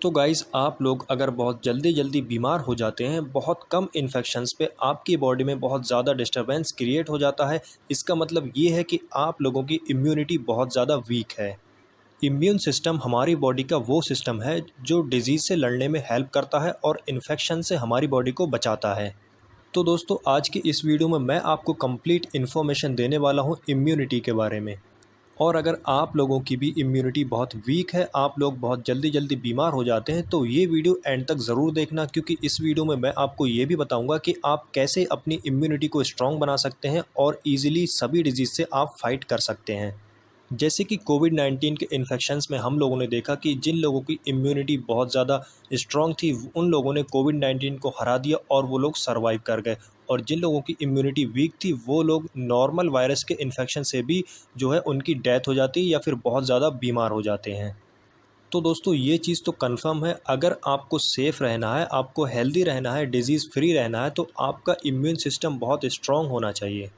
तो गाइज़ आप लोग अगर बहुत जल्दी बीमार हो जाते हैं, बहुत कम इन्फेक्शंस पे आपकी बॉडी में बहुत ज़्यादा डिस्टरबेंस क्रिएट हो जाता है, इसका मतलब ये है कि आप लोगों की इम्यूनिटी बहुत ज़्यादा वीक है। इम्यून सिस्टम हमारी बॉडी का वो सिस्टम है जो डिजीज़ से लड़ने में हेल्प करता है और इन्फेक्शन से हमारी बॉडी को बचाता है। तो दोस्तों आज की इस वीडियो में मैं आपको कंप्लीट इन्फॉर्मेशन देने वाला हूँ इम्यूनिटी के बारे में। और अगर आप लोगों की भी इम्यूनिटी बहुत वीक है, आप लोग बहुत जल्दी बीमार हो जाते हैं, तो ये वीडियो एंड तक ज़रूर देखना, क्योंकि इस वीडियो में मैं आपको ये भी बताऊंगा कि आप कैसे अपनी इम्यूनिटी को स्ट्रॉन्ग बना सकते हैं और ईज़िली सभी डिजीज़ से आप फाइट कर सकते हैं। जैसे कि कोविड-19 के इन्फेक्शंस में हम लोगों ने देखा कि जिन लोगों की इम्यूनिटी बहुत ज़्यादा स्ट्रॉन्ग थी, उन लोगों ने कोविड-19 को हरा दिया और वो लोग सर्वाइव कर गए। और जिन लोगों की इम्यूनिटी वीक थी, वो लोग नॉर्मल वायरस के इन्फेक्शन से भी जो है उनकी डेथ हो जाती है या फिर बहुत ज़्यादा बीमार हो जाते हैं। तो दोस्तों ये चीज़ तो कन्फर्म है, अगर आपको सेफ़ रहना है, आपको हेल्दी रहना है, डिज़ीज़ फ्री रहना है, तो आपका इम्यून सिस्टम बहुत स्ट्रॉन्ग होना चाहिए।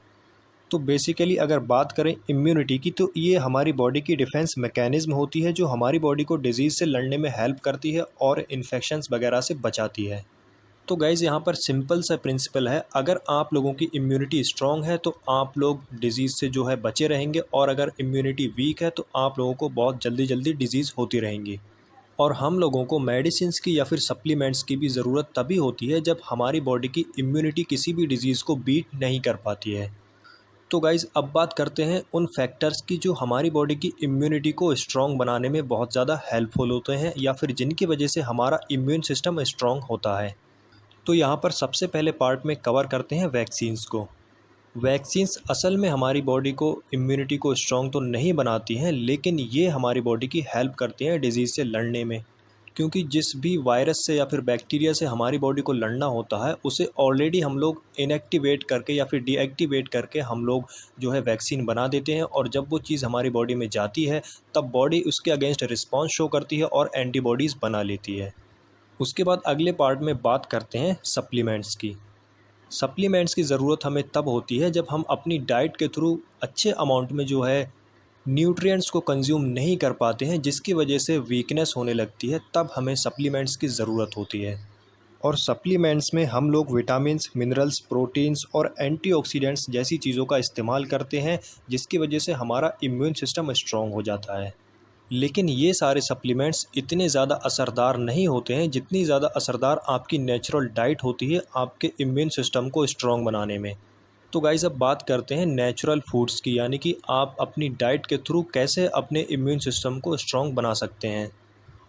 तो बेसिकली अगर बात करें इम्यूनिटी की, तो ये हमारी बॉडी की डिफेंस मैकेनिज़्म होती है जो हमारी बॉडी को डिजीज़ से लड़ने में हेल्प करती है और इन्फेक्शंस वगैरह से बचाती है। तो गाइज़ यहाँ पर सिंपल सा प्रिंसिपल है, अगर आप लोगों की इम्यूनिटी स्ट्रॉन्ग है तो आप लोग डिज़ीज़ से जो है बचे रहेंगे, और अगर इम्यूनिटी वीक है तो आप लोगों को बहुत जल्दी डिज़ीज़ होती रहेंगी। और हम लोगों को मेडिसिन्स की या फिर सप्लीमेंट्स की भी ज़रूरत तभी होती है जब हमारी बॉडी की इम्यूनिटी किसी भी डिज़ीज़ को बीट नहीं कर पाती है। तो गाइज़ अब बात करते हैं उन फैक्टर्स की जो हमारी बॉडी की इम्यूनिटी को स्ट्रॉन्ग बनाने में बहुत ज़्यादा हेल्पफुल होते हैं या फिर जिनकी वजह से हमारा इम्यून सिस्टम स्ट्रॉन्ग होता है। तो यहाँ पर सबसे पहले पार्ट में कवर करते हैं वैक्सीन्स को। वैक्सीन्स असल में हमारी बॉडी को इम्यूनिटी को स्ट्रॉन्ग तो नहीं बनाती हैं, लेकिन ये हमारी बॉडी की हेल्प करती हैं डिज़ीज़ से लड़ने में। क्योंकि जिस भी वायरस से या फिर बैक्टीरिया से हमारी बॉडी को लड़ना होता है, उसे ऑलरेडी हम लोग इनएक्टिवेट करके या फिर डीएक्टिवेट करके हम लोग जो है वैक्सीन बना देते हैं, और जब वो चीज़ हमारी बॉडी में जाती है तब बॉडी उसके अगेंस्ट रिस्पॉन्स शो करती है और एंटीबॉडीज़ बना लेती है। उसके बाद अगले पार्ट में बात करते हैं सप्लीमेंट्स की। सप्लीमेंट्स की ज़रूरत हमें तब होती है जब हम अपनी डाइट के थ्रू अच्छे अमाउंट में जो है न्यूट्रिएंट्स को कंज्यूम नहीं कर पाते हैं, जिसकी वजह से वीकनेस होने लगती है, तब हमें सप्लीमेंट्स की ज़रूरत होती है। और सप्लीमेंट्स में हम लोग विटामिन्स, मिनरल्स, प्रोटीन्स और एंटीऑक्सीडेंट्स जैसी चीज़ों का इस्तेमाल करते हैं, जिसकी वजह से हमारा इम्यून सिस्टम स्ट्रॉन्ग हो जाता है। लेकिन ये सारे सप्लीमेंट्स इतने ज़्यादा असरदार नहीं होते हैं जितनी ज़्यादा असरदार आपकी नेचुरल डाइट होती है आपके इम्यून सिस्टम को स्ट्रॉन्ग बनाने में। तो गाइस अब बात करते हैं नेचुरल फूड्स की, यानी कि आप अपनी डाइट के थ्रू कैसे अपने इम्यून सिस्टम को स्ट्रॉन्ग बना सकते हैं।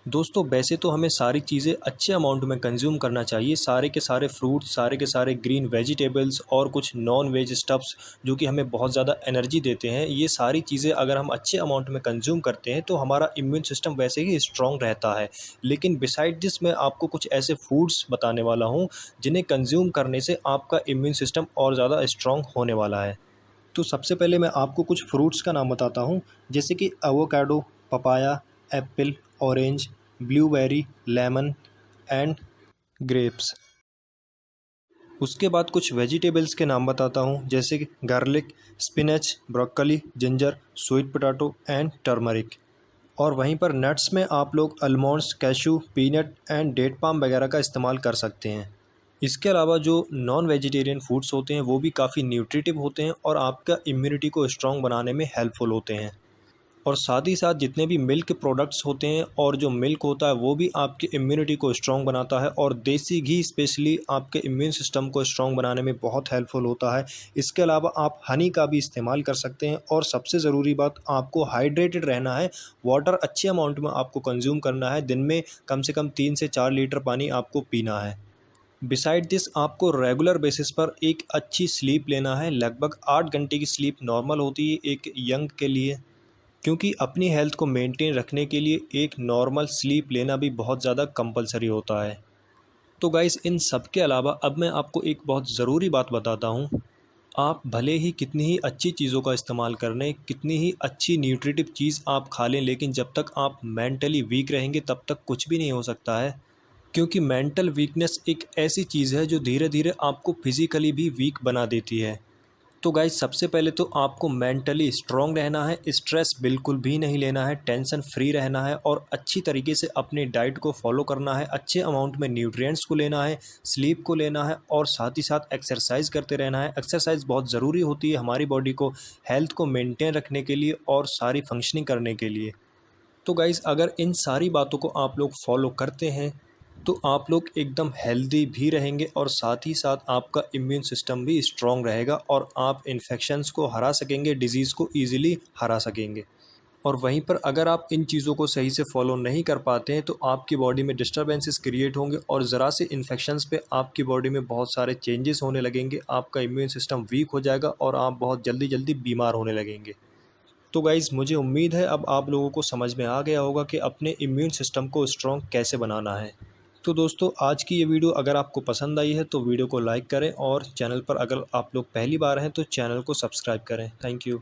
दोस्तों वैसे तो हमें सारी चीज़ें अच्छे अमाउंट में कंज्यूम करना चाहिए, सारे के सारे फ्रूट्स, सारे के सारे ग्रीन वेजिटेबल्स और कुछ नॉन वेज स्टफ्स जो कि हमें बहुत ज़्यादा एनर्जी देते हैं, ये सारी चीज़ें अगर हम अच्छे अमाउंट में कंज्यूम करते हैं तो हमारा इम्यून सिस्टम वैसे ही स्ट्रॉन्ग रहता है। लेकिन बिसाइड दिस मैं आपको कुछ ऐसे फूड्स बताने वाला हूँ जिन्हें कंज्यूम करने से आपका इम्यून सिस्टम और ज़्यादा स्ट्रॉन्ग होने वाला है। तो सबसे पहले मैं आपको कुछ फ्रूट्स का नाम बताता हूँ, जैसे कि avocado, papaya, Apple, orange, blueberry, lemon and grapes. उसके बाद कुछ वेजिटेबल्स के नाम बताता हूँ, जैसे कि garlic, spinach, broccoli, ginger, sweet potato and turmeric. और वहीं पर नट्स में आप लोग almonds, cashew, peanut and date palm वगैरह का इस्तेमाल कर सकते हैं। इसके अलावा जो नॉन वेजिटेरियन फूड्स होते हैं वो भी काफ़ी न्यूट्रिटिव होते हैं और आपका इम्यूनिटी को स्ट्रॉन्ग बनाने में हेल्पफुल होते हैं। और साथ ही साथ जितने भी मिल्क प्रोडक्ट्स होते हैं और जो मिल्क होता है वो भी आपकी इम्यूनिटी को स्ट्रॉन्ग बनाता है, और देसी घी स्पेशली आपके इम्यून सिस्टम को स्ट्रॉन्ग बनाने में बहुत हेल्पफुल होता है। इसके अलावा आप हनी का भी इस्तेमाल कर सकते हैं, और सबसे ज़रूरी बात, आपको हाइड्रेटेड रहना है। वाटर अच्छे अमाउंट में आपको कंज्यूम करना है, दिन में कम से कम 3 से 4 लीटर पानी आपको पीना है। बिसाइड दिस आपको रेगुलर बेसिस पर एक अच्छी स्लीप लेना है। लगभग 8 घंटे की स्लीप नॉर्मल होती है एक यंग के लिए, क्योंकि अपनी हेल्थ को मेंटेन रखने के लिए एक नॉर्मल स्लीप लेना भी बहुत ज़्यादा कंपलसरी होता है। तो गाइस इन सब के अलावा अब मैं आपको एक बहुत ज़रूरी बात बताता हूँ। आप भले ही कितनी ही अच्छी चीज़ों का इस्तेमाल कर लें, कितनी ही अच्छी न्यूट्रिटिव चीज़ आप खा लें, लेकिन जब तक आप मेंटली वीक रहेंगे तब तक कुछ भी नहीं हो सकता है। क्योंकि मेंटल वीकनेस एक ऐसी चीज़ है जो धीरे धीरे आपको फिज़िकली भी वीक बना देती है। तो गाइस सबसे पहले तो आपको मेंटली स्ट्रॉन्ग रहना है, स्ट्रेस बिल्कुल भी नहीं लेना है, टेंशन फ्री रहना है और अच्छी तरीके से अपनी डाइट को फॉलो करना है, अच्छे अमाउंट में न्यूट्रिएंट्स को लेना है, स्लीप को लेना है और साथ ही साथ एक्सरसाइज करते रहना है। एक्सरसाइज बहुत ज़रूरी होती है हमारी बॉडी को हेल्थ को मेंटेन रखने के लिए और सारी फंक्शनिंग करने के लिए। तो गाइज़ अगर इन सारी बातों को आप लोग फॉलो करते हैं तो आप लोग एकदम हेल्दी भी रहेंगे और साथ ही साथ आपका इम्यून सिस्टम भी स्ट्रॉन्ग रहेगा और आप इन्फेक्शंस को हरा सकेंगे, डिज़ीज़ को ईज़िली हरा सकेंगे। और वहीं पर अगर आप इन चीज़ों को सही से फॉलो नहीं कर पाते हैं तो आपकी बॉडी में डिस्टर्बेंसेस क्रिएट होंगे और ज़रा से इन्फेक्शंस पे आपकी बॉडी में बहुत सारे चेंजेस होने लगेंगे, आपका इम्यून सिस्टम वीक हो जाएगा और आप बहुत जल्दी जल्दी बीमार होने लगेंगे। तो गाइज़ मुझे उम्मीद है अब आप लोगों को समझ में आ गया होगा कि अपने इम्यून सिस्टम को स्ट्रॉन्ग कैसे बनाना है। तो दोस्तों आज की ये वीडियो अगर आपको पसंद आई है तो वीडियो को लाइक करें और चैनल पर अगर आप लोग पहली बार हैं तो चैनल को सब्सक्राइब करें। Thank you.